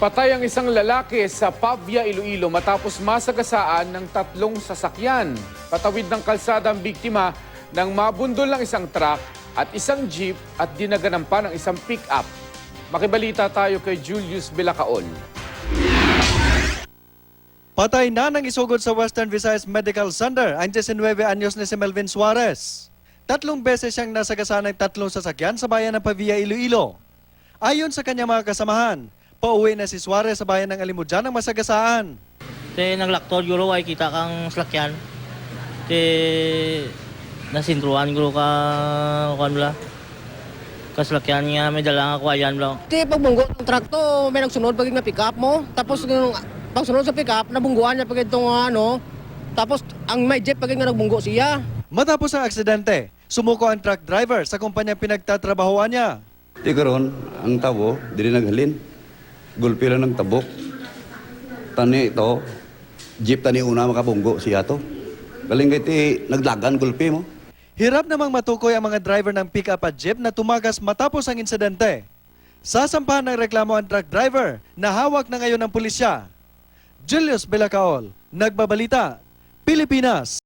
Patay ang isang lalaki sa Pavia, Iloilo matapos masagasaan ng 3 sasakyan. Patawid ng kalsada ang biktima nang mabundol ng isang truck at isang jeep at dinaganan pa ng isang pick-up. Makibalita tayo kay Julius Bilacaol. Patay na ng isugod sa Western Visayas Medical Center ang 19 anyos na si Melvin Suarez. 3 beses siyang nasagasaan ng 3 sasakyan sa bayan ng Pavia, Iloilo. Ayon sa kanyang mga kasamahan, pauwi na si Suarez sa bayan ng Alimudjan ng masagasaan. Naglaktor guro ay kita kang slakyan. Nasintruan guro ka kanula. Kaslakyan niya may dala ako ayan bro. Pagbunggo ng truck to, may nagsunod pag na pick up mo. Tapos pagsunod sa pick up, nabungguan niya pag itong tapos ang may jeep pag nga nagbunggo siya. Matapos ang aksidente, sumuko ang truck driver sa kumpanyang pinagtatrabahoan niya. Di karon ang tabo, dili naghalin. Gulpi lang ng tabok. Tani ito, jeep tani una makabunggo siya to. Galing kay naglagan gulpi mo. Hirap namang matukoy ang mga driver ng pick-up at jeep na tumagas matapos ang insidente. Sasampahan ng reklamo ang truck driver na hawak na ngayon ng pulisya. Julius Bilacaol, Nagbabalita, Pilipinas.